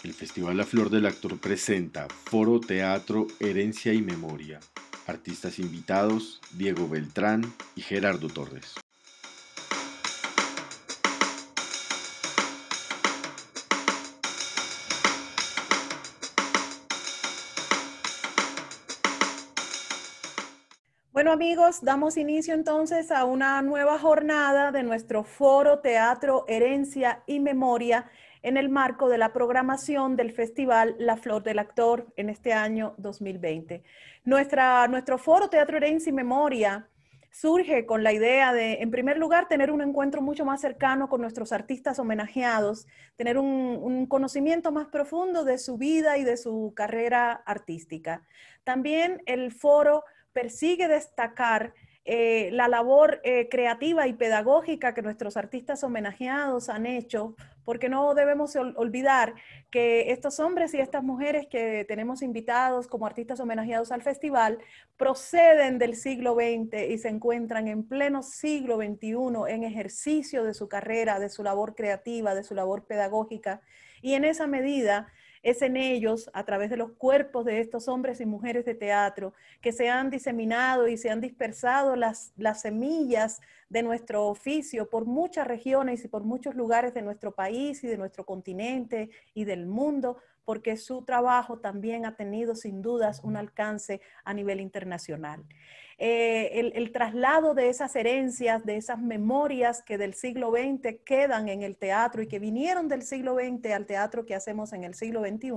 El Festival La Flor del Actor presenta Foro Teatro Herencia y Memoria. Artistas invitados, Diego Beltrán y Gerardo Torres. Bueno amigos, damos inicio entonces a una nueva jornada de nuestro Foro Teatro Herencia y Memoria en el marco de la programación del Festival La Flor del Actor en este año 2020. Nuestro Foro Teatro Herencia y Memoria surge con la idea de, en primer lugar, tener un encuentro mucho más cercano con nuestros artistas homenajeados, tener un conocimiento más profundo de su vida y de su carrera artística. También el foro persigue destacar la labor creativa y pedagógica que nuestros artistas homenajeados han hecho, porque no debemos olvidar que estos hombres y estas mujeres que tenemos invitados como artistas homenajeados al festival proceden del siglo XX y se encuentran en pleno siglo XXI en ejercicio de su carrera, de su labor creativa, de su labor pedagógica, y en esa medida es en ellos, a través de los cuerpos de estos hombres y mujeres de teatro, que se han diseminado y se han dispersado las semillas de nuestro oficio por muchas regiones y por muchos lugares de nuestro país y de nuestro continente y del mundo, porque su trabajo también ha tenido sin dudas un alcance a nivel internacional. El traslado de esas herencias, de esas memorias que del siglo XX quedan en el teatro y que vinieron del siglo XX al teatro que hacemos en el siglo XXI,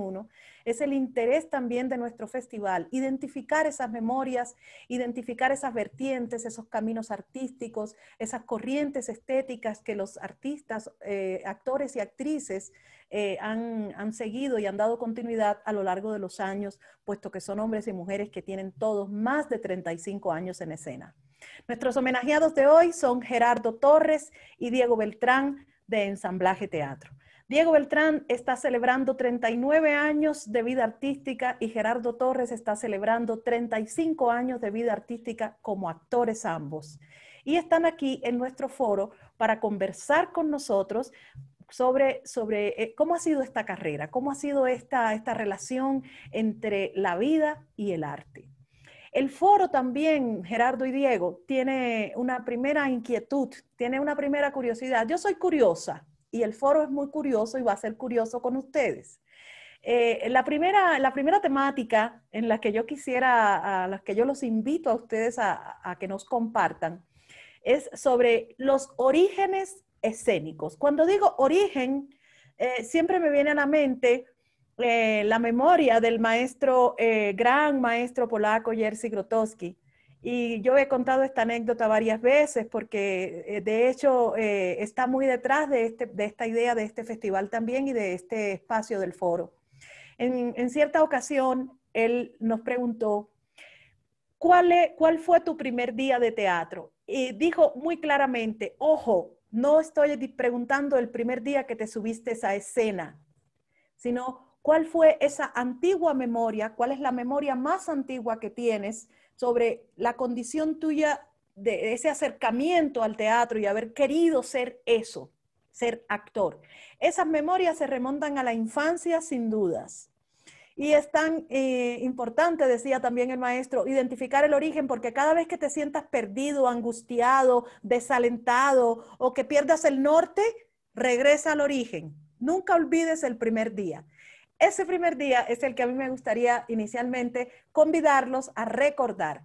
es el interés también de nuestro festival, identificar esas memorias, identificar esas vertientes, esos caminos artísticos, esas corrientes estéticas que los artistas, actores y actrices han seguido y han dado continuidad a lo largo de los años, puesto que son hombres y mujeres que tienen todos más de 35 años en escena. Nuestros homenajeados de hoy son Gerardo Torres y Diego Beltrán de Ensamblaje Teatro. Diego Beltrán está celebrando 39 años de vida artística y Gerardo Torres está celebrando 35 años de vida artística como actores ambos. Y están aquí en nuestro foro para conversar con nosotros sobre cómo ha sido esta carrera, cómo ha sido esta relación entre la vida y el arte. El foro también, Gerardo y Diego, tiene una primera inquietud, tiene una primera curiosidad. Yo soy curiosa y el foro es muy curioso y va a ser curioso con ustedes. La primera temática en la que yo quisiera, a la que yo los invito a ustedes a que nos compartan, es sobre los orígenes escénicos. Cuando digo origen, siempre me viene a la mente la memoria del maestro, gran maestro polaco Jerzy Grotowski. Y yo he contado esta anécdota varias veces porque de hecho está muy detrás de esta idea de este festival también y de este espacio del foro. En cierta ocasión, él nos preguntó, ¿cuál fue tu primer día de teatro? Y dijo muy claramente, ojo, no estoy preguntando el primer día que te subiste a esa escena, sino cuál fue esa antigua memoria, cuál es la memoria más antigua que tienes sobre la condición tuya de ese acercamiento al teatro y haber querido ser eso, ser actor. Esas memorias se remontan a la infancia sin dudas. Y es tan importante, decía también el maestro, identificar el origen, porque cada vez que te sientas perdido, angustiado, desalentado o que pierdas el norte, regresa al origen. Nunca olvides el primer día. Ese primer día es el que a mí me gustaría inicialmente convidarlos a recordar.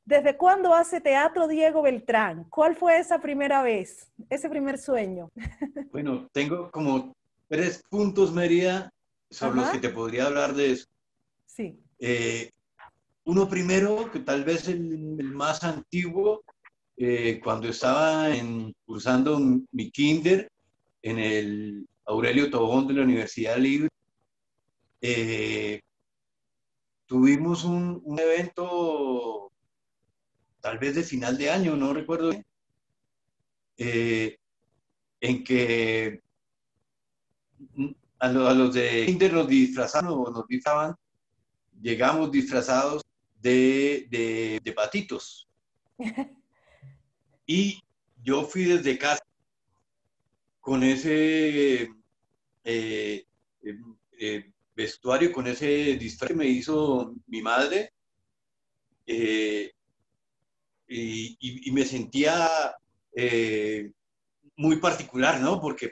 ¿Desde cuándo hace teatro Diego Beltrán? ¿Cuál fue esa primera vez, ese primer sueño? Bueno, tengo como 3 puntos, Mérida, sobre los que Ajá, te podría hablar de eso. sí. Eh, Uno primero, que tal vez el más antiguo, cuando estaba cursando mi kinder en el Aurelio Tobón de la Universidad Libre, eh, tuvimos un evento tal vez de final de año, no recuerdo bien, eh, en que a los de kinder nos disfrazaron o nos disfrazaban, llegamos disfrazados de patitos. Y yo fui desde casa con ese vestuario, con ese disfraz que me hizo mi madre, y me sentía muy particular, ¿no? Porque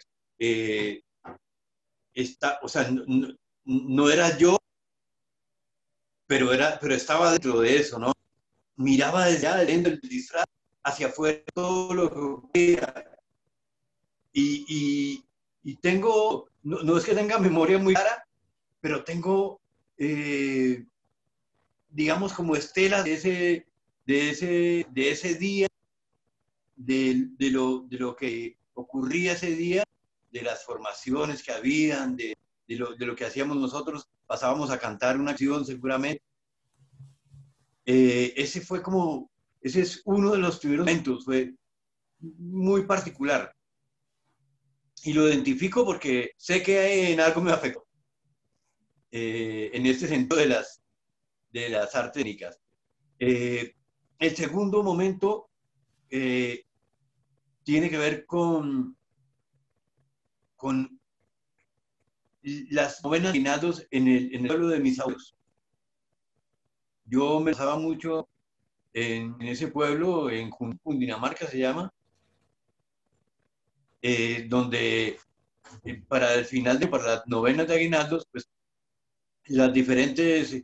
o sea, no era yo, pero estaba dentro de eso, ¿no? Miraba desde allá, dentro del disfraz, hacia afuera, todo lo que veía. Y tengo, no es que tenga memoria muy clara, pero tengo, digamos, como estelas de ese día, de lo que ocurría ese día, de las formaciones que habían, de lo que hacíamos nosotros. Pasábamos a cantar una acción seguramente. Ese es uno de los primeros momentos, fue muy particular. Y lo identifico porque sé que en algo me afectó, en este sentido de las artes escénicas. El segundo momento tiene que ver con las novenas de finados en el pueblo de mis abuelos. Yo me pasaba mucho en ese pueblo, en Cundinamarca se llama, donde para el final para las novenas de aguinaldos, pues las diferentes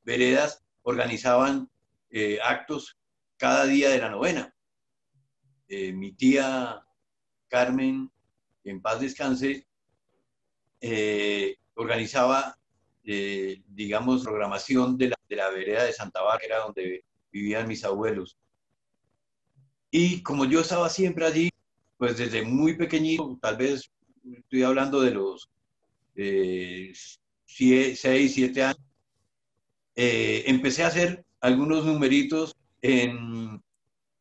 veredas organizaban actos cada día de la novena. Mi tía Carmen, en paz descanse, organizaba, digamos, programación de la vereda de Santa Bárbara, que era donde vivían mis abuelos. Y como yo estaba siempre allí, pues desde muy pequeñito, tal vez estoy hablando de los 6, 7 años, empecé a hacer algunos numeritos en,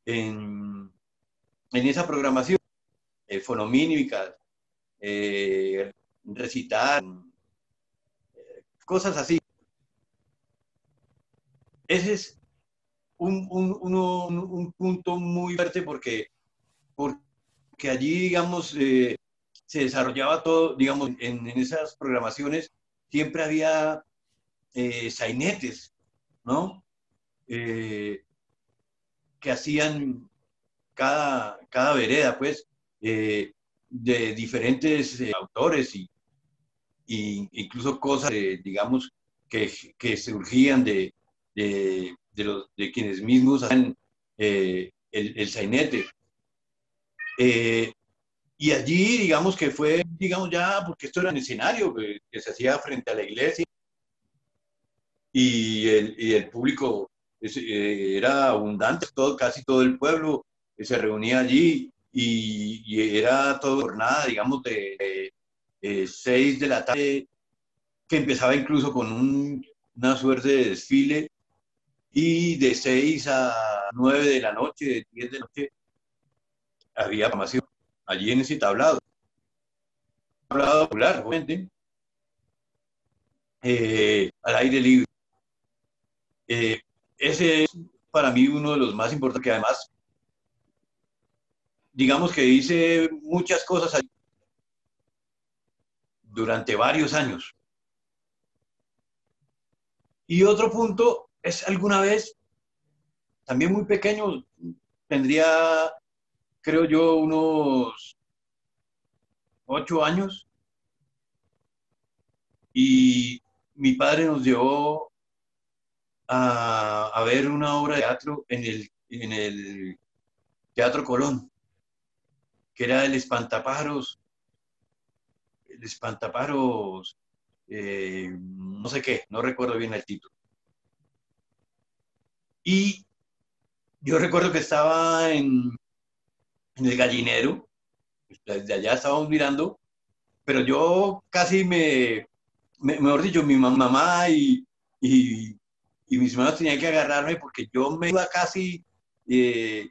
en esa programación, fonomímica, recitar, cosas así. Ese es un punto muy fuerte porque allí, digamos, se desarrollaba todo, digamos, en esas programaciones siempre había sainetes, ¿no? Que hacían cada vereda, pues, de diferentes autores y incluso cosas, digamos, que surgían de quienes mismos hacían el sainete. Y allí, digamos que fue, digamos ya, porque esto era un escenario que se hacía frente a la iglesia y el público era abundante, casi todo el pueblo se reunía allí y era toda jornada, digamos, de 6 de la tarde, que empezaba incluso con una suerte de desfile, y de 6 a 9 de la noche, de 10 de la noche, había programación allí en ese tablado popular, obviamente, al aire libre. Ese es para mí uno de los más importantes, que además, digamos que hice muchas cosas allí durante varios años. Y otro punto es alguna vez, también muy pequeño, tendría, creo yo, unos 8 años, y mi padre nos llevó a ver una obra de teatro en el Teatro Colón, que era el espantapájaros, no sé qué, no recuerdo bien el título. Y yo recuerdo que estaba en el gallinero, desde allá estábamos mirando, pero yo casi mejor dicho, mi mamá y mis hermanos tenían que agarrarme porque yo me iba casi eh,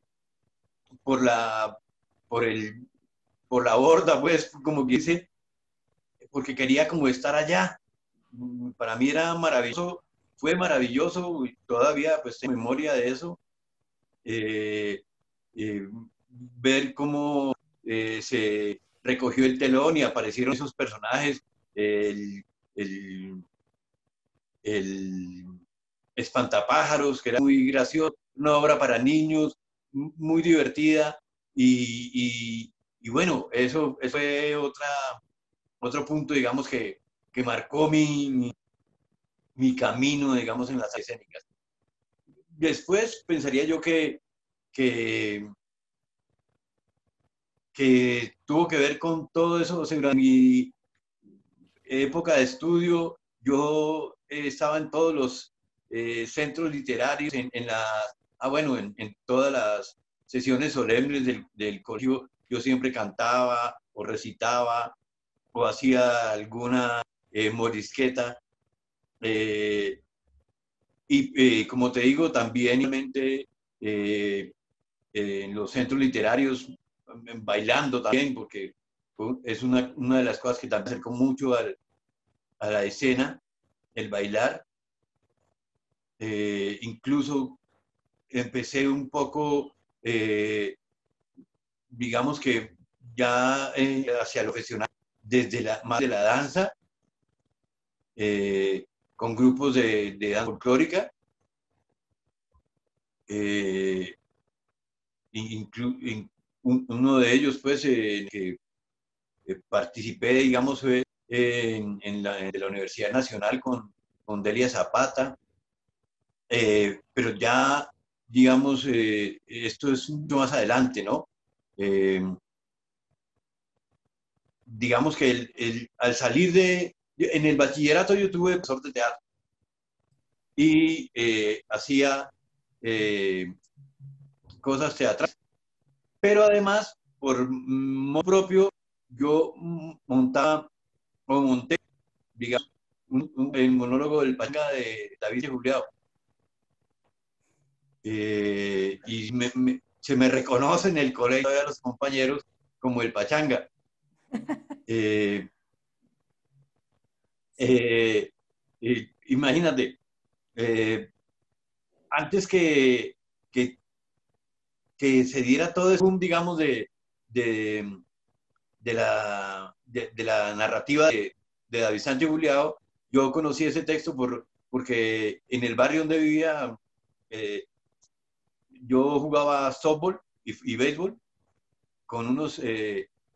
por la, por el, por la borda, pues, como que dice, porque quería como estar allá. Para mí era maravilloso, fue maravilloso, y todavía pues tengo memoria de eso, eh, eh, ver cómo se recogió el telón y aparecieron esos personajes el, el, el Espantapájaros, que era muy gracioso, una obra para niños, muy divertida, y bueno, eso fue otro punto, digamos, que marcó mi camino, digamos, en las escénicas. Después pensaría yo que, que tuvo que ver con todo eso. O sea, durante mi época de estudio, yo estaba en todos los centros literarios, bueno, en todas las sesiones solemnes del colegio, yo siempre cantaba o recitaba o hacía alguna morisqueta. Eh, como te digo, también eh, en los centros literarios, bailando también, porque es una de las cosas que también acercó mucho a la escena, el bailar. Incluso empecé un poco, digamos que ya hacia lo profesional, más de la danza, con grupos de danza folclórica. Eh, Uno de ellos, pues, que participé, digamos, fue de la Universidad Nacional con Delia Zapata, pero ya, digamos, esto es mucho más adelante, ¿no? Eh, digamos que al salir en el bachillerato yo tuve profesor de teatro y hacía eh, cosas teatrales, pero además, por modo propio, yo monté, digamos, el monólogo del Pachanga de David Juliado. Y se me reconoce en el colegio de los compañeros como el Pachanga. Eh, eh, Imagínate, eh, antes que, que se diera todo eso, digamos, de, de la narrativa de David Sánchez Juliado, yo conocí ese texto porque en el barrio donde vivía, eh, yo jugaba softball y béisbol con unos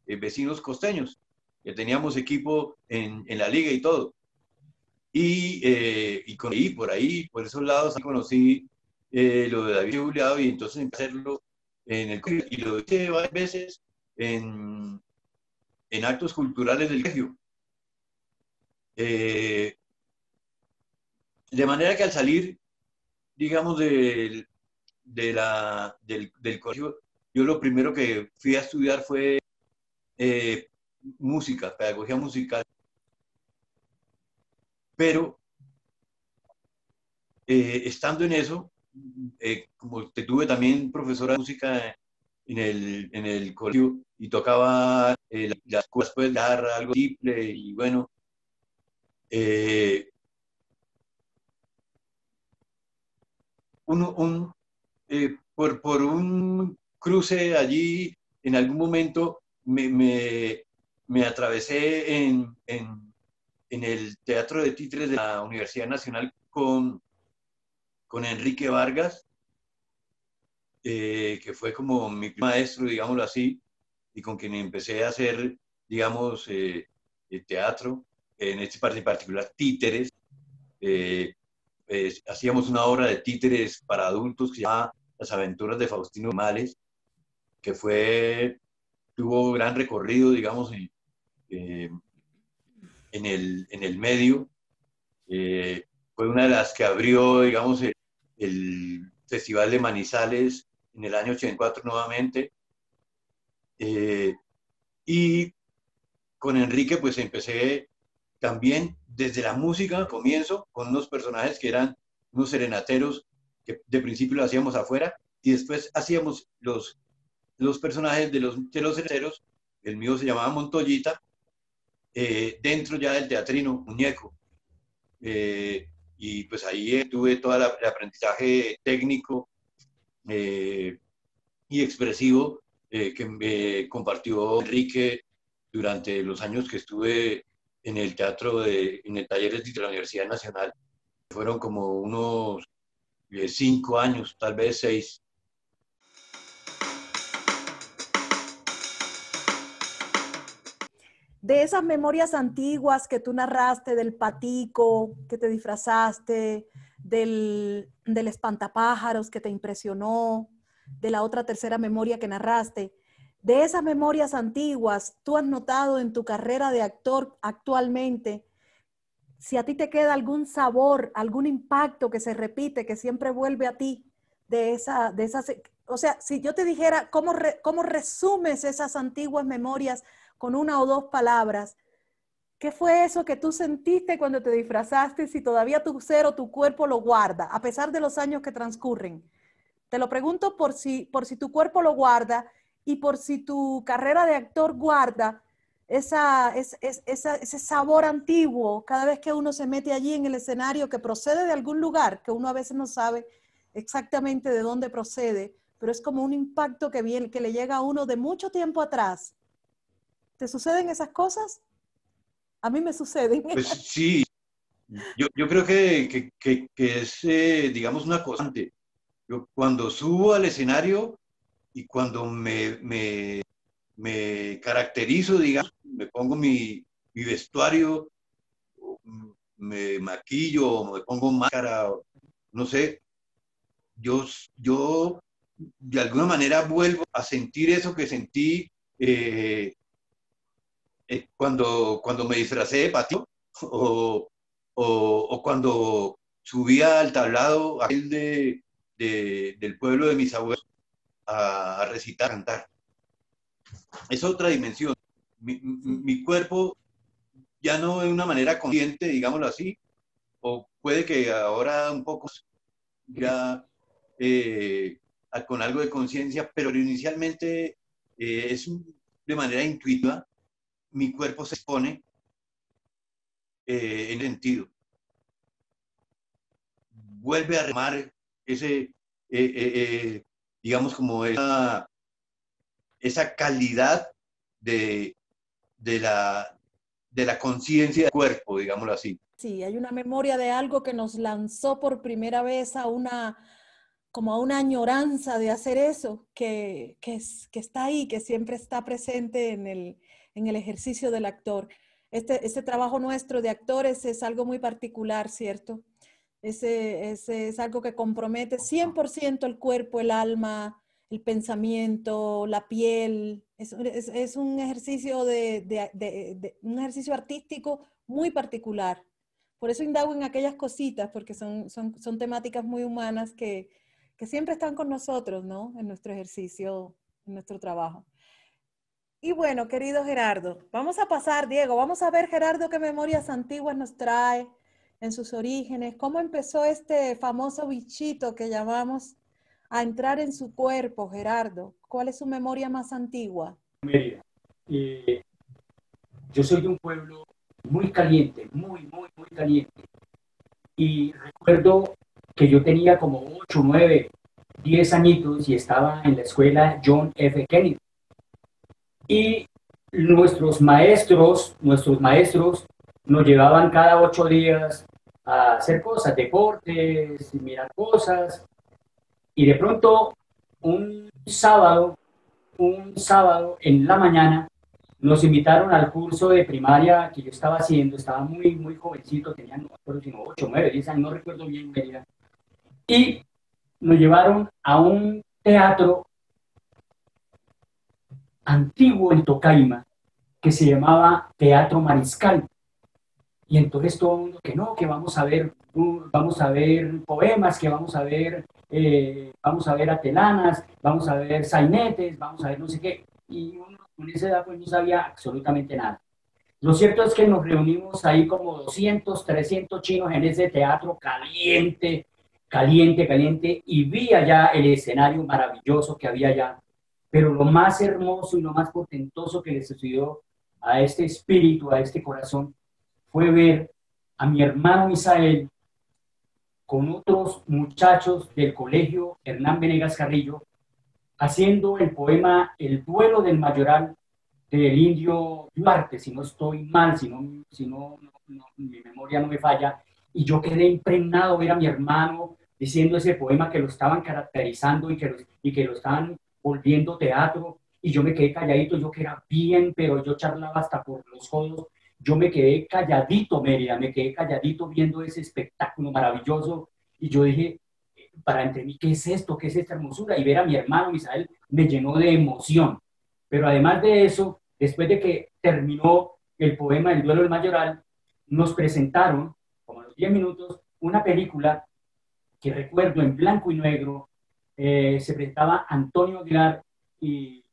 vecinos costeños, que teníamos equipo en la liga y todo. Y por ahí, por esos lados, conocí lo de David Juliado, y entonces empecé a hacerlo en el colegio, y lo hice varias veces en actos culturales del colegio. De manera que al salir, digamos, del colegio, yo lo primero que fui a estudiar fue eh, música, pedagogía musical. Pero estando en eso, como te tuve también profesora de música en el colegio, y tocaba las cosas, pues, dar algo simple, y bueno, eh, uno, un, por un cruce allí, en algún momento me atravesé en el Teatro de Títeres de la Universidad Nacional con Enrique Vargas, que fue como mi maestro, digámoslo así, y con quien empecé a hacer, digamos, teatro, en este particular títeres. Eh, Hacíamos una obra de títeres para adultos que se llama Las aventuras de Faustino Males, que tuvo gran recorrido, digamos, eh, en el medio. Fue una de las que abrió, digamos, el Festival de Manizales en el año 84 nuevamente. Eh, y con Enrique, pues empecé también desde la música, comienzo con unos personajes que eran unos serenateros, que de principio lo hacíamos afuera, y después hacíamos los personajes de los serenateros. El mío se llamaba Montoyita, dentro ya del teatrino Muñeco. Y pues ahí tuve todo el aprendizaje técnico eh, y expresivo que me compartió Enrique durante los años que estuve en el teatro, en el taller de la Universidad Nacional. Fueron como unos 5 años, tal vez 6. De esas memorias antiguas que tú narraste, del patico que te disfrazaste, del espantapájaros que te impresionó, de la otra tercera memoria que narraste, de esas memorias antiguas, ¿tú has notado en tu carrera de actor actualmente si a ti te queda algún sabor, algún impacto que se repite, que siempre vuelve a ti de esas, o sea, si yo te dijera cómo resumes esas antiguas memorias con una o dos palabras, ¿qué fue eso que tú sentiste cuando te disfrazaste si todavía tu ser o tu cuerpo lo guarda, a pesar de los años que transcurren? Te lo pregunto por si tu cuerpo lo guarda y por si tu carrera de actor guarda ese sabor antiguo cada vez que uno se mete allí en el escenario que procede de algún lugar, que uno a veces no sabe exactamente de dónde procede, pero es como un impacto que viene, que le llega a uno de mucho tiempo atrás. ¿Te suceden esas cosas? A mí me suceden. Pues sí, yo creo que es, digamos, una constante. Yo cuando subo al escenario y cuando me caracterizo, digamos, me pongo mi vestuario, me maquillo, me pongo máscara, no sé, yo de alguna manera vuelvo a sentir eso que sentí cuando me disfracé de patio o, o cuando subía al tablado aquel del pueblo de mis abuelos a recitar, a cantar. Es otra dimensión. Mi cuerpo ya no de una manera consciente, digámoslo así, o puede que ahora un poco ya con algo de conciencia, pero inicialmente es de manera intuitiva, mi cuerpo se expone en sentido. Vuelve a remar ese, digamos, como esa calidad de, de la conciencia del cuerpo, digámoslo así. Sí, hay una memoria de algo que nos lanzó por primera vez como a una añoranza de hacer eso, que está ahí, que siempre está presente en el ejercicio del actor. Este trabajo nuestro de actores es algo muy particular, ¿cierto? Ese es algo que compromete 100% el cuerpo, el alma, el pensamiento, la piel. Es un ejercicio un ejercicio artístico muy particular. Por eso indago en aquellas cositas, porque son temáticas muy humanas que siempre están con nosotros, ¿no? En nuestro ejercicio, en nuestro trabajo. Y bueno, querido Gerardo, vamos a pasar, Diego, vamos a ver, Gerardo, qué memorias antiguas nos trae en sus orígenes, cómo empezó este famoso bichito que llamamos a entrar en su cuerpo, Gerardo. ¿Cuál es su memoria más antigua? Mérida. Yo soy de un pueblo muy caliente, muy caliente. Y recuerdo que yo tenía como 8, 9, 10 añitos y estaba en la escuela John F. Kennedy. Y nuestros maestros nos llevaban cada 8 días a hacer cosas, deportes, mirar cosas. Y de pronto, un sábado en la mañana, nos invitaron al curso de primaria que yo estaba haciendo. Estaba muy jovencito, tenía, no recuerdo, sino 8, 9, 10 años, no recuerdo bien, y nos llevaron a un teatro antiguo en Tocaima que se llamaba Teatro Mariscal. Y entonces todo el mundo que no, que vamos a ver poemas, que vamos a ver atelanas, vamos a ver sainetes, vamos a ver no sé qué. Y uno con esa edad pues no sabía absolutamente nada. Lo cierto es que nos reunimos ahí como 200, 300 chinos en ese teatro caliente, y vi allá el escenario maravilloso que había allá. Pero lo más hermoso y lo más portentoso que le sucedió a este espíritu, a este corazón, fue ver a mi hermano Misael con otros muchachos del colegio Hernán Venegas Carrillo haciendo el poema El duelo del Mayoral del indio Duarte, si no estoy mal, si no, mi memoria no me falla, y yo quedé impregnado ver a mi hermano diciendo ese poema que lo estaban caracterizando y que lo estaban volviendo teatro, y yo me quedé calladito, yo que era bien, pero yo charlaba hasta por los codos, yo me quedé calladito, Mérida, me quedé calladito viendo ese espectáculo maravilloso, y yo dije, para entre mí, ¿qué es esto? ¿Qué es esta hermosura? Y ver a mi hermano Misael me llenó de emoción. Pero además de eso, después de que terminó el poema El duelo del Mayoral, nos presentaron, como a los 10 minutos, una película que recuerdo en blanco y negro. Se presentaba Antonio Aguilar y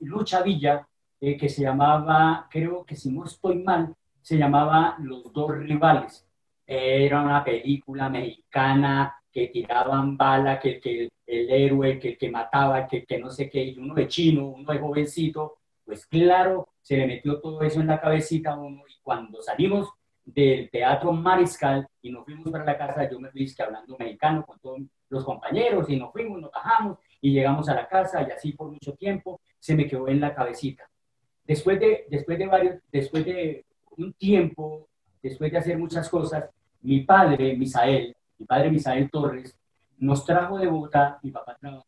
Lucha Villa, que se llamaba, creo que si no estoy mal, se llamaba Los dos rivales. Era una película mexicana que tiraban bala, que el héroe, que mataba, que no sé qué, y uno de chino, uno de jovencito, pues claro, se le metió todo eso en la cabecita a uno, y cuando salimos del Teatro Mariscal y nos fuimos para la casa, yo me fui hablando mexicano con todos los compañeros y nos fuimos, nos bajamos y llegamos a la casa, y así por mucho tiempo se me quedó en la cabecita. Después de un tiempo, después de hacer muchas cosas, mi padre Misael Torres, nos trajo de Bogotá. Mi papá trabajaba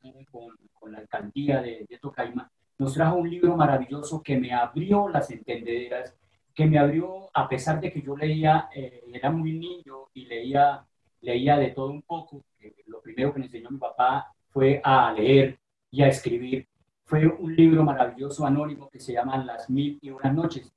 con la alcaldía de Tocaima, nos trajo un libro maravilloso que me abrió las entendederas, que me abrió, a pesar de que yo leía, era muy niño y leía de todo un poco. Lo primero que me enseñó mi papá fue a leer y a escribir. Fue un libro maravilloso, anónimo, que se llama Las Mil y Unas Noches.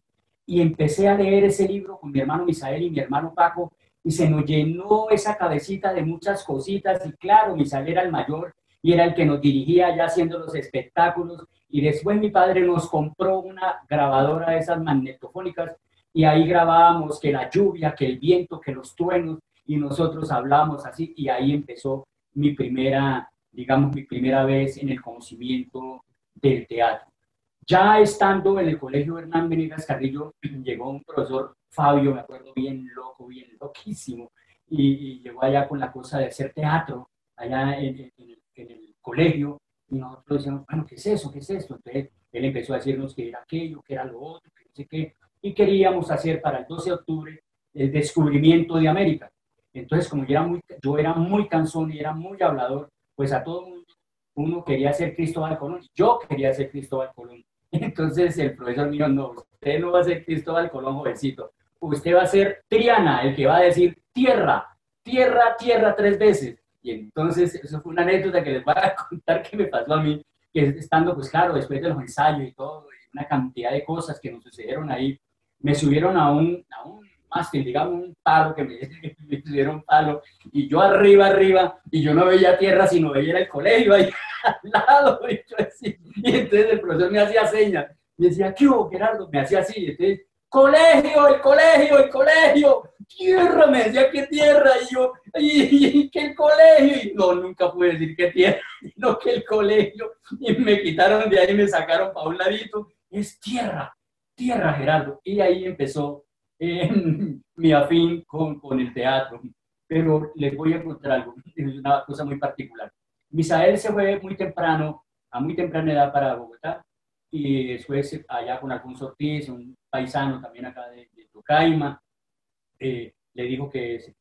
Y empecé a leer ese libro con mi hermano Misael y mi hermano Paco, y se nos llenó esa cabecita de muchas cositas. Y claro, Misael era el mayor y era el que nos dirigía ya haciendo los espectáculos. Y después mi padre nos compró una grabadora de esas magnetofónicas, y ahí grabábamos que la lluvia, que el viento, que los truenos, y nosotros hablábamos así. Y ahí empezó digamos, mi primera vez en el conocimiento del teatro. Ya estando en el colegio Hernán Venegas Carrillo, llegó un profesor, Fabio, me acuerdo, bien loco, bien loquísimo, y llegó allá con la cosa de hacer teatro, allá en el colegio, y nosotros decíamos, bueno, ¿qué es eso? ¿Qué es esto? Entonces él empezó a decirnos que era aquello, que era lo otro, que no sé qué, y queríamos hacer para el 12 de octubre el descubrimiento de América. Entonces, como yo era muy cansón y era muy hablador, pues a todo mundo, uno quería ser Cristóbal Colón, yo quería ser Cristóbal Colón. Entonces el profesor mío, no, usted no va a ser Cristóbal Colón, jovencito, usted va a ser Triana, el que va a decir tierra, tierra, tierra 3 veces. Y entonces eso fue una anécdota que les voy a contar que me pasó a mí, que estando, pues claro, después de los ensayos y todo, y una cantidad de cosas que nos sucedieron ahí, me subieron a un mástil, digamos, un palo, me subieron un palo, y yo arriba, y yo no veía tierra, sino veía el colegio ahí al lado, y yo así. Y entonces el profesor me hacía señas, me decía, ¿qué hubo, Gerardo? Me hacía así, entonces, colegio, el colegio, el colegio, tierra, me decía, ¿qué tierra? Y yo, ¿y qué el colegio? Y no, nunca pude decir qué tierra, sino que el colegio, y me quitaron de ahí, me sacaron para un ladito, es tierra, tierra, Gerardo. Y ahí empezó mi afín con el teatro. Pero les voy a contar algo, es una cosa muy particular. Misael se fue muy temprano, a muy temprana edad, para Bogotá, y después allá con Alfonso Ortiz, un paisano también acá de Tocaima, le dijo que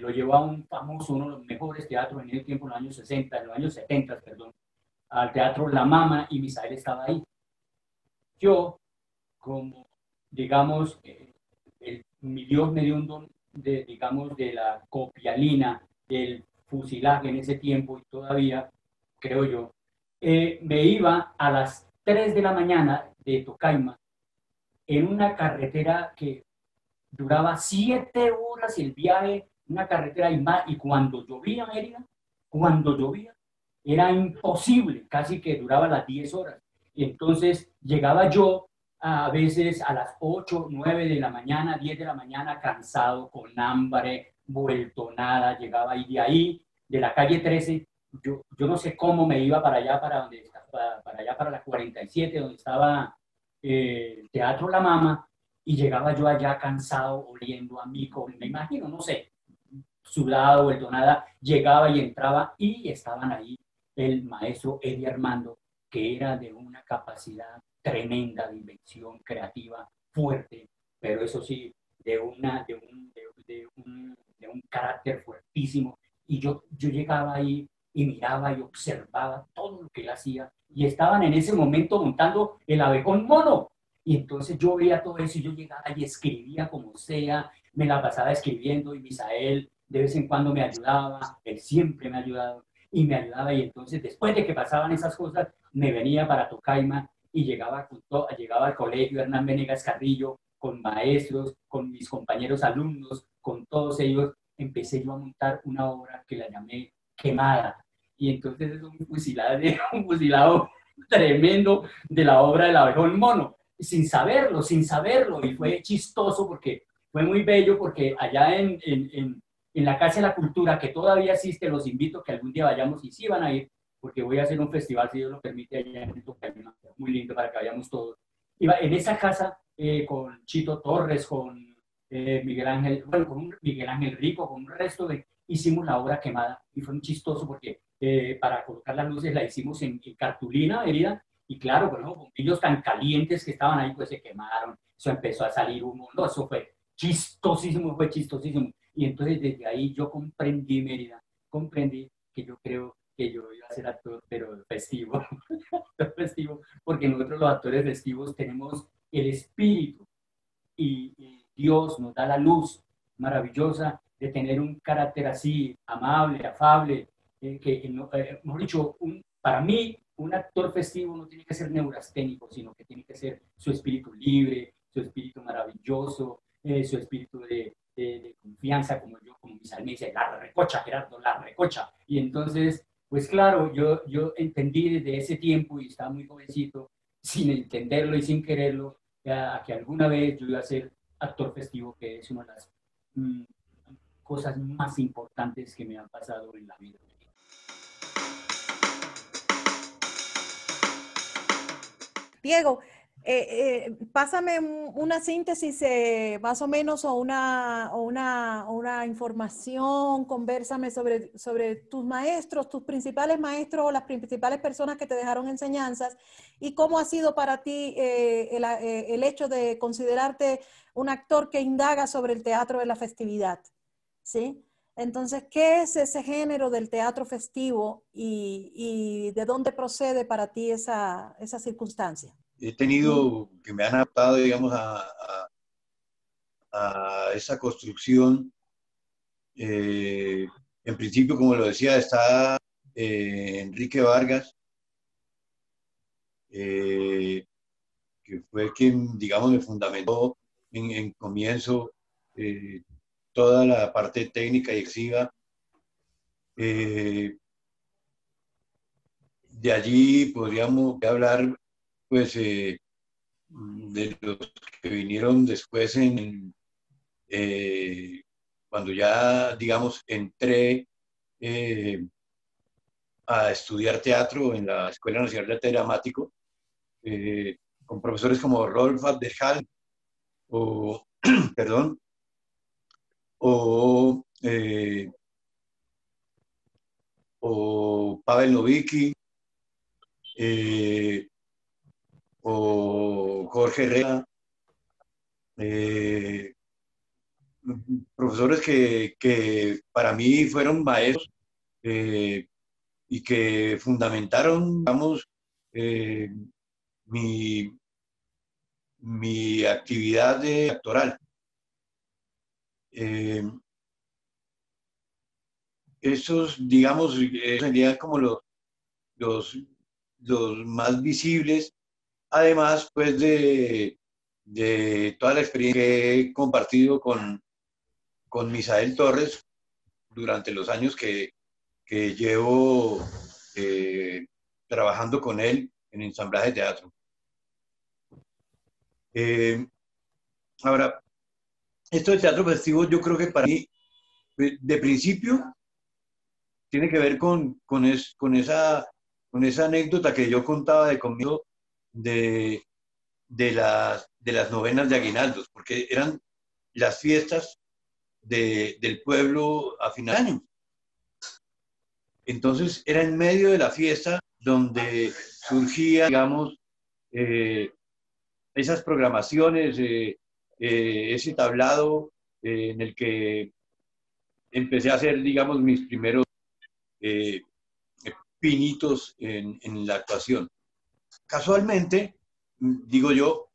lo llevó a un famoso, uno de los mejores teatros en el tiempo, en los años 60, en los años 70, perdón, al Teatro La Mama, y Misael estaba ahí. Yo, como, digamos, mi Dios me dio un don digamos, de la copialina, del fusilaje en ese tiempo, y todavía, creo yo, me iba a las 3 de la mañana de Tocaima en una carretera que duraba 7 horas el viaje, una carretera y cuando llovía, Mérida, cuando llovía, era imposible, casi que duraba las 10 horas. Y entonces llegaba yo a veces a las 8, 9 de la mañana, 10 de la mañana, cansado, con hambre, vuelto nada, llegaba de ahí, de la calle 13, yo no sé cómo me iba para allá, para allá, para la 47, donde estaba el Teatro La Mama, y llegaba yo allá cansado, oliendo a mico, me imagino, no sé, sudado, vuelto nada, llegaba y entraba, y estaban ahí el maestro Eddie Armando, que era de una capacidad tremenda dimensión creativa, fuerte, pero eso sí, de un carácter fuertísimo. Y yo llegaba ahí y miraba y observaba todo lo que él hacía. Y estaban en ese momento montando el abejón mono. Y entonces yo veía todo eso y yo llegaba y escribía como sea, me la pasaba escribiendo y Misael de vez en cuando me ayudaba, él siempre me ha ayudado y me ayudaba y entonces después de que pasaban esas cosas me venía para Tocaima y llegaba al colegio Hernán Venegas Carrillo con maestros, con mis compañeros alumnos, con todos ellos, empecé yo a montar una obra que la llamé Quemada. Y entonces es un fusilado tremendo de la obra del abejón mono, sin saberlo, y fue chistoso porque fue muy bello, porque allá en la Casa de la Cultura, que todavía existe, los invito a que algún día vayamos y sí van a ir, porque voy a hacer un festival, si Dios lo permite, allá en Tocaima, muy lindo para que vayamos todos. Iba en esa casa con Chito Torres, con Miguel Ángel, bueno, con Miguel Ángel Rico, con un resto de, hicimos la obra Quemada y fue muy chistoso porque para colocar las luces la hicimos en cartulina, herida, y claro, con los bombillos tan calientes que estaban ahí, pues se quemaron, eso empezó a salir humo, no, eso fue chistosísimo. Y entonces desde ahí yo comprendí, Mérida, comprendí que yo creo que yo iba a ser actor, pero festivo, festivo, porque nosotros los actores festivos tenemos el espíritu y Dios nos da la luz maravillosa de tener un carácter así, amable, afable, mejor dicho, para mí, un actor festivo no tiene que ser neurasténico, sino que tiene que ser su espíritu libre, su espíritu maravilloso, su espíritu de confianza, como yo, como mis me dice, la recocha, Gerardo, la recocha. Y entonces, pues claro, yo entendí desde ese tiempo y estaba muy jovencito, sin entenderlo y sin quererlo, a que alguna vez yo iba a ser actor festivo, que es una de las mm, cosas más importantes que me han pasado en la vida. Diego, pásame una síntesis más o menos o una información, convérsame sobre tus maestros, tus principales maestros o las principales personas que te dejaron enseñanzas y cómo ha sido para ti el hecho de considerarte un actor que indaga sobre el teatro de la festividad, ¿sí? Entonces, ¿qué es ese género del teatro festivo y de dónde procede para ti esa circunstancia? He tenido que me han adaptado, digamos, a esa construcción. En principio, como lo decía, está Enrique Vargas, que fue quien, digamos, me fundamentó en comienzo toda la parte técnica y exhiba. De allí podríamos hablar, pues, de los que vinieron después cuando ya, digamos, entré a estudiar teatro en la Escuela Nacional de Arte Dramático, con profesores como Rolf Abderhal o, perdón, o, o Pavel Novicki, o Jorge Herrera, profesores que para mí fueron maestros y que fundamentaron, digamos, mi actividad actoral. Esos, digamos, serían como los más visibles, además, pues, de toda la experiencia que he compartido con Misael Torres durante los años que llevo trabajando con él en ensamblaje de teatro. Ahora, esto del teatro festivo, yo creo que para mí, de principio, tiene que ver con esa anécdota que yo contaba de conmigo de las novenas de aguinaldos, porque eran las fiestas del pueblo a final de año. Entonces era en medio de la fiesta donde surgía, digamos, esas programaciones, ese tablado en el que empecé a hacer, digamos, mis primeros pinitos en la actuación. Casualmente, digo yo,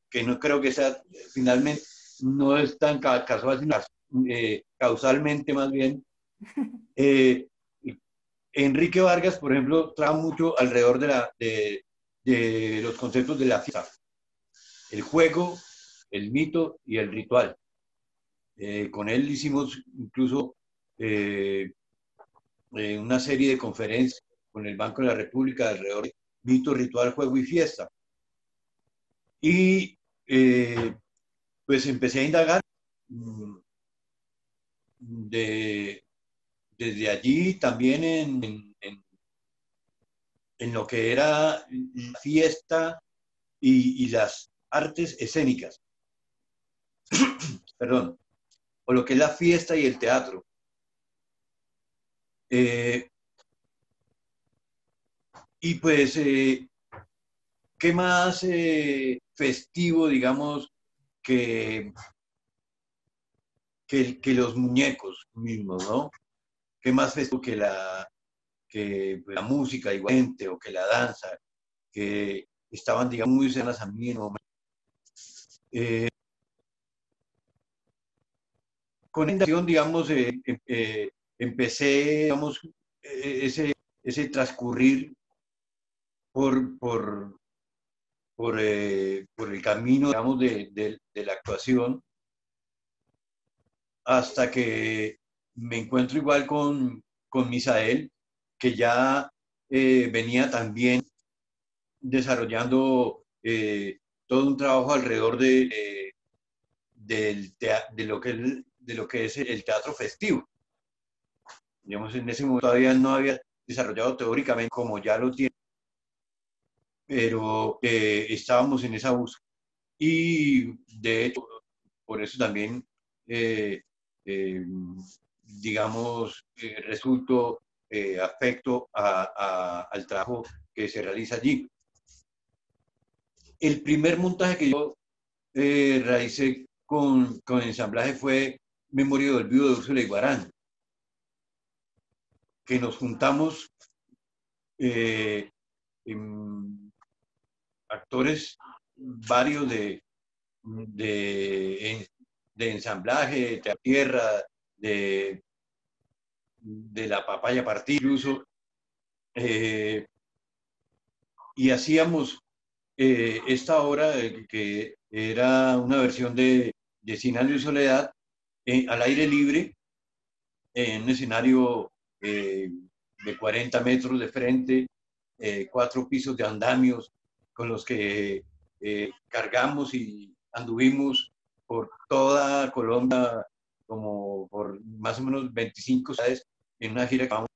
que no creo que sea, finalmente, no es tan casual, sino causalmente más bien. Enrique Vargas, por ejemplo, trabaja mucho alrededor de los conceptos de la fiesta, el juego, el mito y el ritual. Con él hicimos incluso una serie de conferencias con el Banco de la República alrededor de mito, ritual, juego y fiesta. Y pues empecé a indagar desde allí también en lo que era la fiesta y las artes escénicas, perdón, o lo que es la fiesta y el teatro. Y pues, ¿qué más festivo, digamos, que los muñecos mismos, ¿no? ¿Qué más festivo que la música igualmente o que la danza, que estaban, digamos, muy cercanas a mí en un momento? Con esta acción, digamos, empecé, digamos, ese transcurrir por el camino, digamos, de la actuación, hasta que me encuentro igual con Misael, que ya venía también desarrollando todo un trabajo alrededor de lo que es el teatro festivo. Digamos, en ese momento todavía no había desarrollado teóricamente como ya lo tiene, pero estábamos en esa búsqueda. Y de hecho, por eso también, digamos, resulto afecto al trabajo que se realiza allí. El primer montaje que yo realicé con ensamblaje fue Memoria del Olvido de Úrsula Iguarán, que nos juntamos actores varios de ensamblaje, de tierra, de la papaya partida incluso, y hacíamos esta obra que era una versión de Cien años de soledad al aire libre, en un escenario de 40 metros de frente, 4 pisos de andamios con los que cargamos y anduvimos por toda Colombia, como por más o menos 25 ciudades, en una gira que llamamos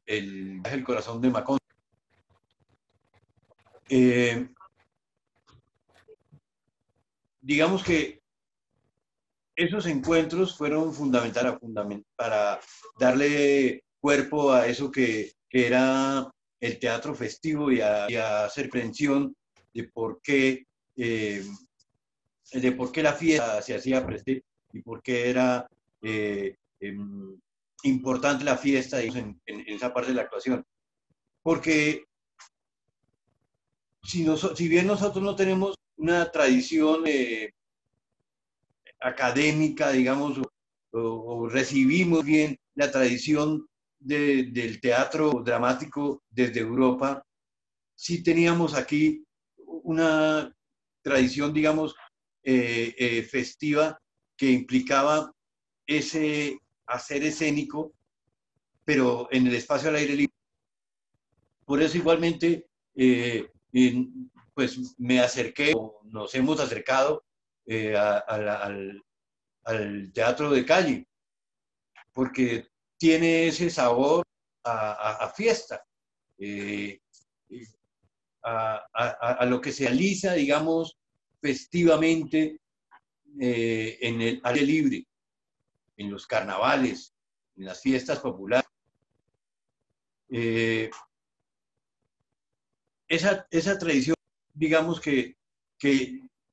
el corazón de Macón. Digamos que esos encuentros fueron fundamentales para darle cuerpo a eso que era el teatro festivo y a hacer comprensión de por qué la fiesta se hacía presente y por qué era importante la fiesta en esa parte de la actuación. Porque si bien nosotros no tenemos una tradición académica, digamos, o recibimos bien la tradición del teatro dramático desde Europa, sí teníamos aquí una tradición, digamos, festiva que implicaba ese hacer escénico, pero en el espacio al aire libre. Por eso igualmente, pues me acerqué, o nos hemos acercado al teatro de calle, porque tiene ese sabor a fiesta, a lo que se realiza, digamos, festivamente en el aire libre, en los carnavales, en las fiestas populares. esa tradición, digamos que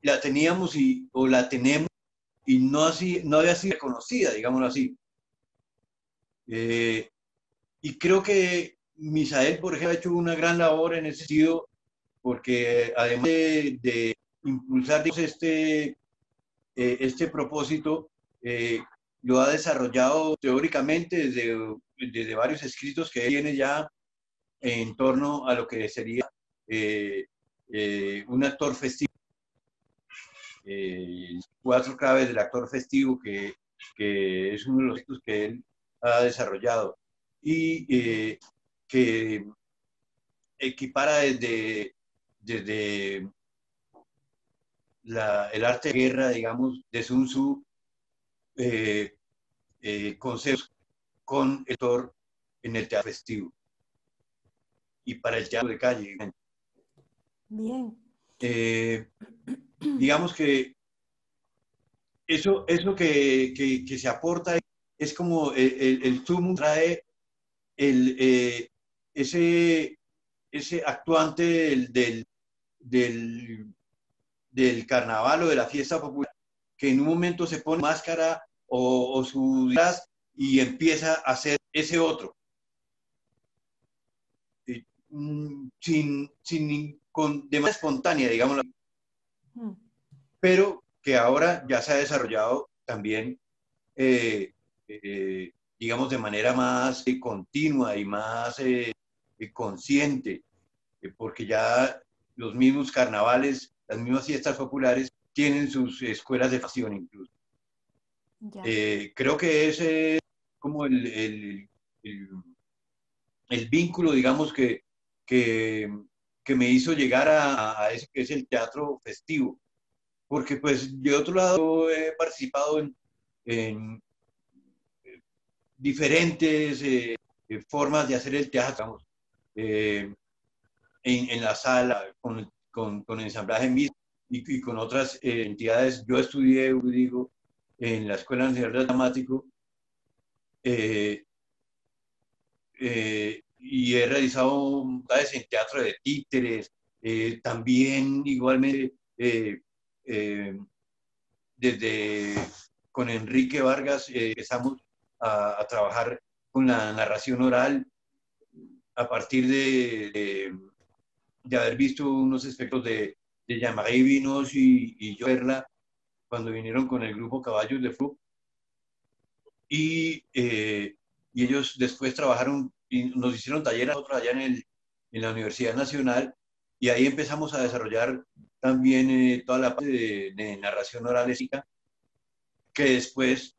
la teníamos o la tenemos y no había sido reconocida, digámoslo así. Y creo que Misael, por ejemplo, ha hecho una gran labor en ese sentido, porque además de impulsar digamos, este propósito, lo ha desarrollado teóricamente desde varios escritos que tiene ya en torno a lo que sería un actor festivo. 4 claves del actor festivo, que es uno de los textos que él ha desarrollado y que equipara desde el arte de guerra, digamos, de Sun Tzu, conceptos con el actor en el teatro festivo y para el teatro de calle. Bien. Digamos que eso que se aporta es como el Tumu trae ese actuante del carnaval o de la fiesta popular que en un momento se pone máscara o su disfraz y empieza a hacer ese otro. De manera espontánea, digamos, pero que ahora ya se ha desarrollado también, digamos, de manera más continua y más consciente, porque ya los mismos carnavales, las mismas fiestas populares tienen sus escuelas de facción incluso. Creo que ese es como el vínculo, digamos, que me hizo llegar a eso que es el teatro festivo. Porque pues de otro lado he participado en diferentes formas de hacer el teatro, en la sala, con ensamblaje mismo y con otras entidades. Yo estudié, digo, en la Escuela Nacional de Dramático y he realizado montajes en teatro de títeres, también igualmente desde con Enrique Vargas empezamos a trabajar con la narración oral a partir de haber visto unos espectáculos de Jean-Marie Vinos y yo verla cuando vinieron con el grupo Caballos de Fuego. Y ellos después trabajaron y nos hicieron talleres a nosotros allá en la Universidad Nacional y ahí empezamos a desarrollar también toda la parte de narración oral escénica que después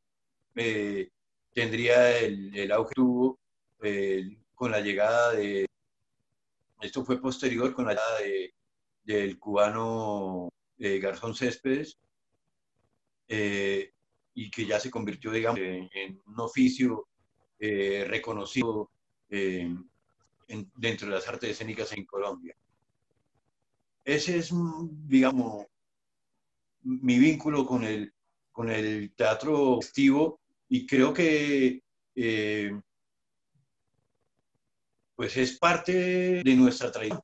tendría el auge que tuvo con la llegada esto fue posterior con la llegada del cubano Garzón Céspedes, y que ya se convirtió, digamos, en un oficio reconocido dentro de las artes escénicas en Colombia. Ese es, digamos, mi vínculo con el teatro festivo y creo que pues es parte de nuestra tradición.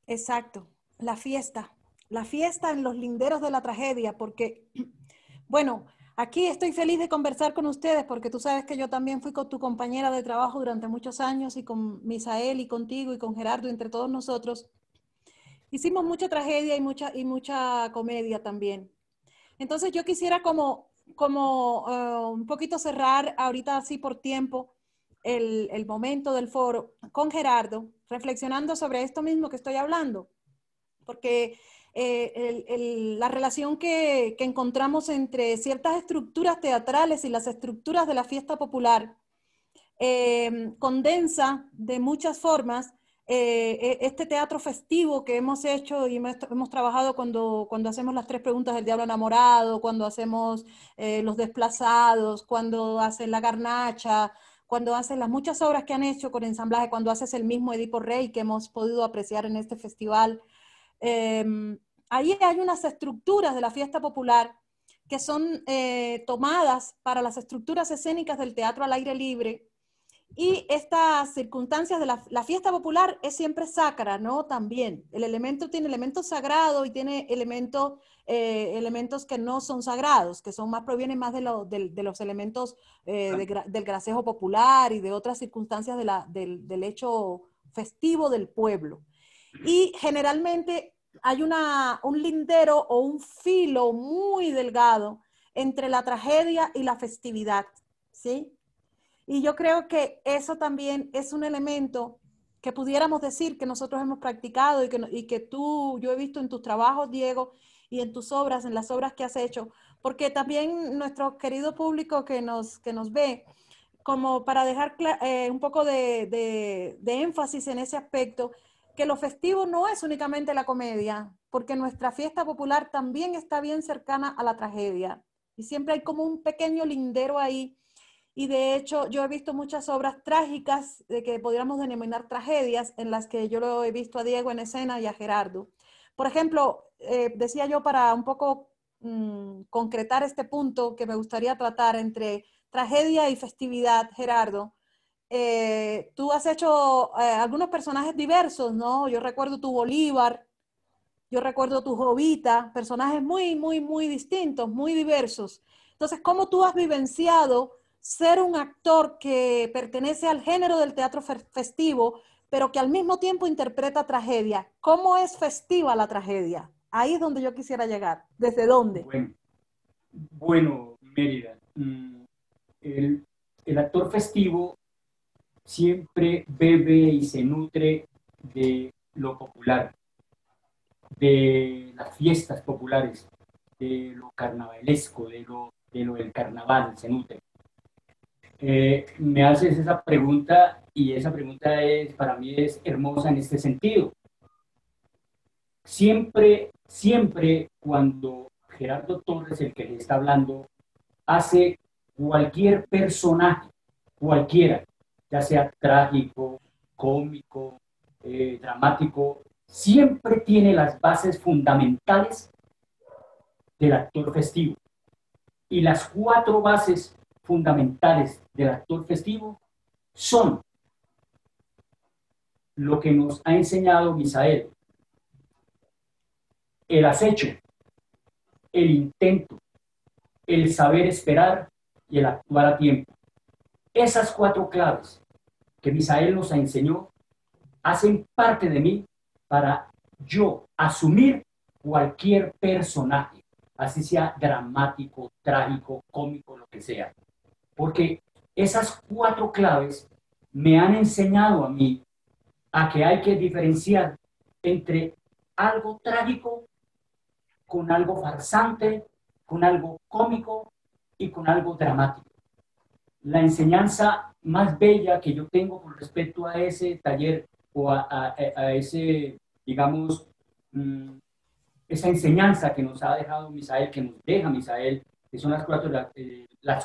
Exacto, la fiesta en los linderos de la tragedia, porque, bueno, aquí estoy feliz de conversar con ustedes porque tú sabes que yo también fui con tu compañera de trabajo durante muchos años y con Misael y contigo y con Gerardo, entre todos nosotros. Hicimos mucha tragedia y mucha comedia también. Entonces yo quisiera como un poquito cerrar ahorita así por tiempo el momento del foro con Gerardo, reflexionando sobre esto mismo que estoy hablando, porque la relación que encontramos entre ciertas estructuras teatrales y las estructuras de la fiesta popular condensa de muchas formas este teatro festivo que hemos hecho y hemos trabajado cuando hacemos las 3 preguntas del diablo enamorado, cuando hacemos Los Desplazados, cuando hacen La Garnacha, cuando hacen las muchas obras que han hecho con ensamblaje, cuando haces el mismo Edipo Rey que hemos podido apreciar en este festival. Ahí hay unas estructuras de la fiesta popular que son tomadas para las estructuras escénicas del teatro al aire libre Y estas circunstancias de la fiesta popular es siempre sacra, ¿no? También. El elemento tiene elementos sagrados y tiene elementos que no son sagrados, que son más, provienen más de los elementos del gracejo popular y de otras circunstancias del hecho festivo del pueblo. Y generalmente hay un lindero o un filo muy delgado entre la tragedia y la festividad, ¿sí? Y yo creo que eso también es un elemento que pudiéramos decir que nosotros hemos practicado y que yo he visto en tus trabajos, Diego, y en tus obras, en las obras que has hecho, porque también nuestro querido público que nos ve, como para dejar un poco de énfasis en ese aspecto, que lo festivo no es únicamente la comedia, porque nuestra fiesta popular también está bien cercana a la tragedia. Y siempre hay como un pequeño lindero ahí. Y de hecho, yo he visto muchas obras trágicas, de que podríamos denominar tragedias, en las que yo lo he visto a Diego en escena y a Gerardo. Por ejemplo, decía yo para un poco concretar este punto que me gustaría tratar entre tragedia y festividad, Gerardo. Tú has hecho algunos personajes diversos, ¿no? Yo recuerdo tu Bolívar, yo recuerdo tu Jovita, personajes muy, muy, muy distintos, muy diversos. Entonces, ¿cómo tú has vivenciado ser un actor que pertenece al género del teatro festivo, pero que al mismo tiempo interpreta tragedia? ¿Cómo es festiva la tragedia? Ahí es donde yo quisiera llegar. ¿Desde dónde? Bueno, Mérida, el actor festivo siempre bebe y se nutre de lo popular, de las fiestas populares, de lo carnavalesco, de lo del carnaval, se nutre. Me haces esa pregunta y esa pregunta para mí es hermosa en este sentido. Siempre cuando Gerardo Torres, el que le está hablando, hace cualquier personaje, cualquiera, ya sea trágico, cómico, dramático, siempre tiene las bases fundamentales del actor festivo. Y las 4 bases fundamentales del actor festivo son lo que nos ha enseñado Misael: el acecho, el intento, el saber esperar y el actuar a tiempo. Esas 4 claves que Misael nos enseñó hacen parte de mí para yo asumir cualquier personaje, así sea dramático, trágico, cómico, lo que sea. Porque esas 4 claves me han enseñado a mí a que hay que diferenciar entre algo trágico con algo farsante, con algo cómico y con algo dramático. La enseñanza más bella que yo tengo con respecto a ese taller o a ese, digamos, esa enseñanza que nos ha dejado Misael, que nos deja Misael, que son las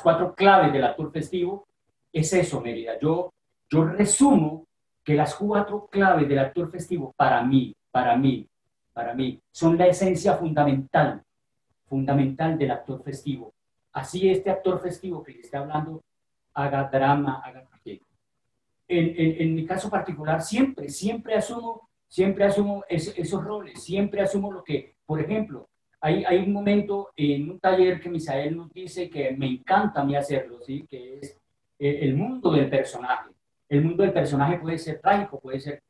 4 claves del actor festivo, es eso, Mérida. Yo resumo que las 4 claves del actor festivo para mí, son la esencia fundamental del actor festivo. Así este actor festivo que le está hablando haga drama, haga tragedia. En mi caso particular, siempre asumo esos roles, siempre asumo lo que, por ejemplo, hay un momento en un taller que Misael nos dice que me encanta a mí hacerlo, ¿sí? Que es el mundo del personaje. El mundo del personaje puede ser trágico, puede ser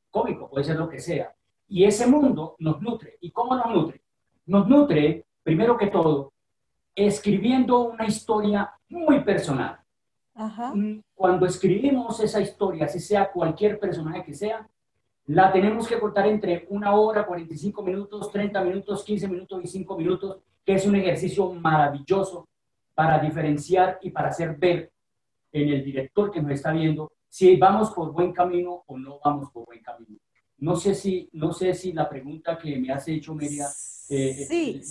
cómico, puede ser lo que sea. Y ese mundo nos nutre. ¿Y cómo nos nutre? Nos nutre, primero que todo, escribiendo una historia muy personal. Ajá. Cuando escribimos esa historia, si sea cualquier personaje que sea, la tenemos que cortar entre 1 hora, 45 minutos, 30 minutos, 15 minutos y 5 minutos, que es un ejercicio maravilloso para diferenciar y para hacer ver en el director que nos está viendo si vamos por buen camino o no vamos por buen camino. No sé si la pregunta que me has hecho, Mérida. Sí,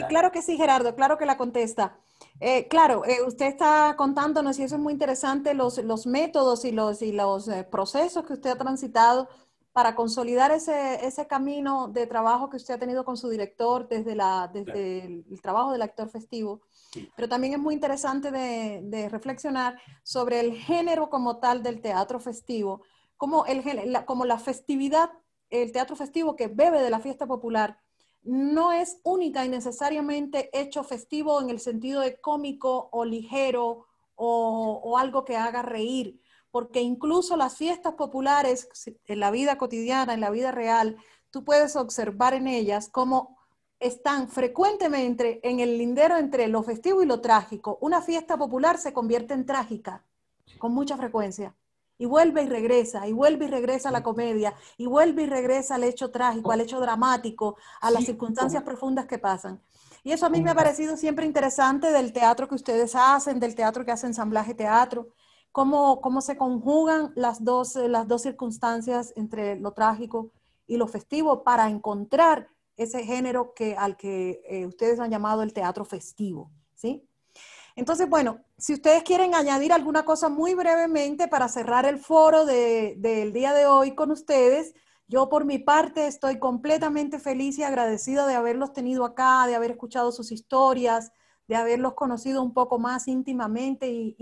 claro que sí, Gerardo, claro que la contesta. Usted está contándonos, y eso es muy interesante, los métodos y los procesos que usted ha transitado para consolidar ese camino de trabajo que usted ha tenido con su director desde el trabajo del actor festivo. Pero también es muy interesante de reflexionar sobre el género como tal del teatro festivo, como la festividad, el teatro festivo que bebe de la fiesta popular, no es única y necesariamente hecho festivo en el sentido de cómico o ligero o algo que haga reír, porque incluso las fiestas populares en la vida cotidiana, en la vida real, tú puedes observar en ellas cómo están frecuentemente en el lindero entre lo festivo y lo trágico. Una fiesta popular se convierte en trágica con mucha frecuencia. Y vuelve y regresa a la comedia, y vuelve y regresa al hecho trágico, al hecho dramático, a las circunstancias profundas que pasan. Y eso a mí me ha parecido siempre interesante del teatro que ustedes hacen, del teatro que hace Ensamblaje Teatro, cómo se conjugan las dos circunstancias entre lo trágico y lo festivo para encontrar ese género al que ustedes han llamado el teatro festivo, ¿sí? Entonces, bueno, si ustedes quieren añadir alguna cosa muy brevemente para cerrar el foro del día de hoy con ustedes, yo por mi parte estoy completamente feliz y agradecida de haberlos tenido acá, de haber escuchado sus historias, de haberlos conocido un poco más íntimamente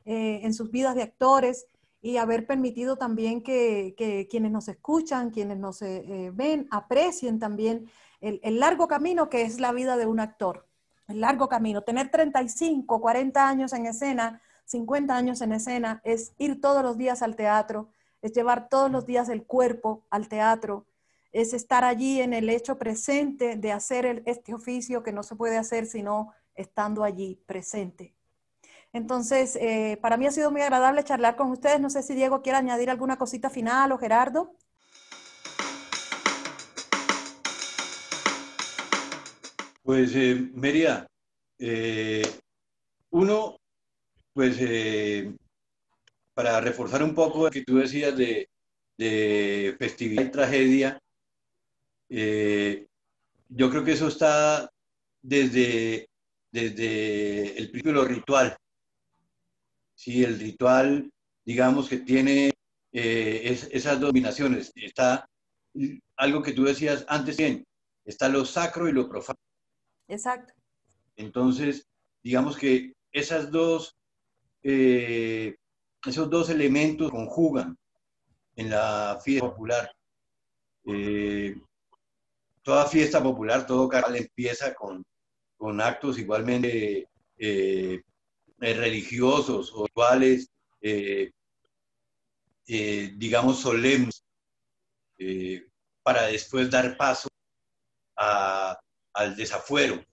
en sus vidas de actores y haber permitido también que quienes nos escuchan, quienes nos ven, aprecien también el largo camino que es la vida de un actor. El largo camino. Tener 35, 40 años en escena, 50 años en escena, es ir todos los días al teatro, es llevar todos los días el cuerpo al teatro, es estar allí en el hecho presente de hacer este oficio que no se puede hacer sino estando allí presente. Entonces, para mí ha sido muy agradable charlar con ustedes. No sé si Diego quiere añadir alguna cosita final o Gerardo. Pues, Mérida, uno, pues, para reforzar un poco lo que tú decías de festividad y tragedia, yo creo que eso está desde el principio de lo ritual. Sí, el ritual, digamos que tiene esas dos dominaciones. Está algo que tú decías antes, bien, está lo sacro y lo profano. Exacto. Entonces, digamos que esos dos elementos conjugan en la fiesta popular. Eh, Toda fiesta popular, todo carnaval empieza con actos igualmente religiosos o rituales, digamos, solemnes, eh, para después dar paso al desafuero,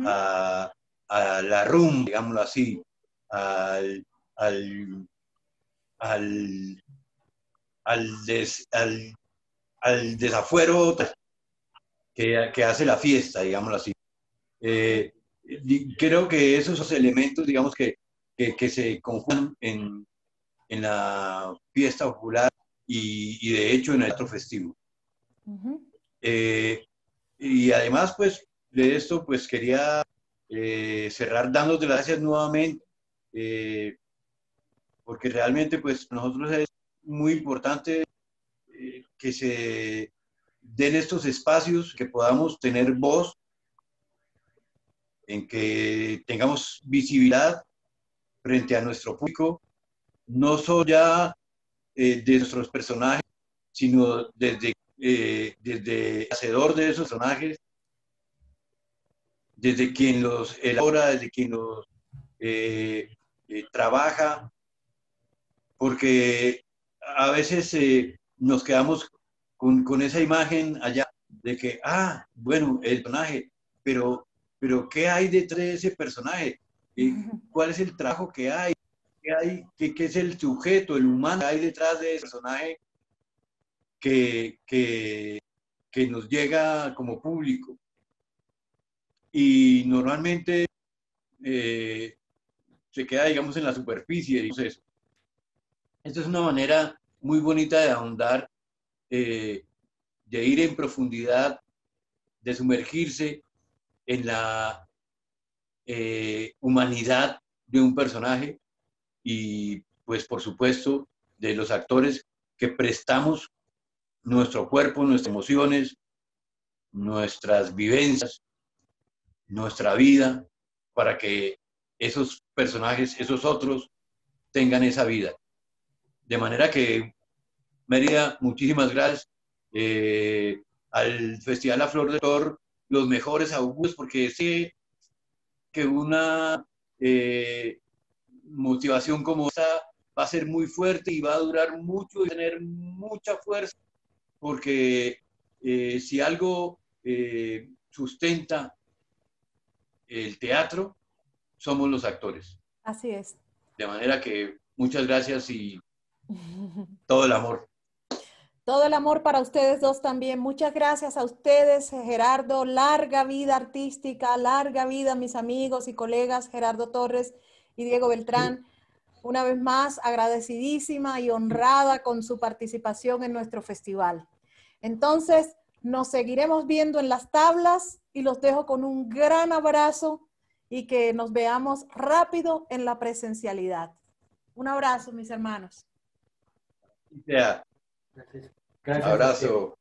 a, a la rumba, digámoslo así, al, al, al, al desafuero que hace la fiesta, digámoslo así. Creo que esos elementos, digamos, que se conjugan en la fiesta popular y de hecho en el teatro festivo. Y además, pues, de esto, pues quería cerrar dándote las gracias nuevamente, porque realmente, pues, nosotros es muy importante que se den estos espacios, que podamos tener voz, en que tengamos visibilidad frente a nuestro público, no solo ya de nuestros personajes, sino desde el hacedor de esos personajes, desde quien los elabora, desde quien los trabaja, porque a veces nos quedamos con esa imagen allá de que, bueno, el personaje, pero ¿qué hay detrás de ese personaje? ¿Cuál es el trabajo que hay? ¿Qué es el sujeto, el humano que hay detrás de ese personaje que nos llega como público? Y normalmente se queda, digamos, en la superficie del proceso. Esta es una manera muy bonita de ahondar, de ir en profundidad, de sumergirse en la humanidad de un personaje y, pues, por supuesto, de los actores que prestamos nuestro cuerpo, nuestras emociones, nuestras vivencias, nuestra vida, para que esos personajes, esos otros, tengan esa vida. De manera que, Mérida, muchísimas gracias. Al Festival La Flor de Tor, los mejores augurios, porque sé que una motivación como esta va a ser muy fuerte y va a durar mucho y tener mucha fuerza, porque si algo sustenta el teatro, somos los actores. Así es. De manera que muchas gracias y todo el amor. Todo el amor para ustedes dos también. Muchas gracias a ustedes, Gerardo. Larga vida artística, larga vida, mis amigos y colegas Gerardo Torres y Diego Beltrán. Una vez más, agradecidísima y honrada con su participación en nuestro festival. Entonces, nos seguiremos viendo en las tablas y los dejo con un gran abrazo y que nos veamos rápido en la presencialidad. Un abrazo, mis hermanos. Gracias. Gracias. Abrazo.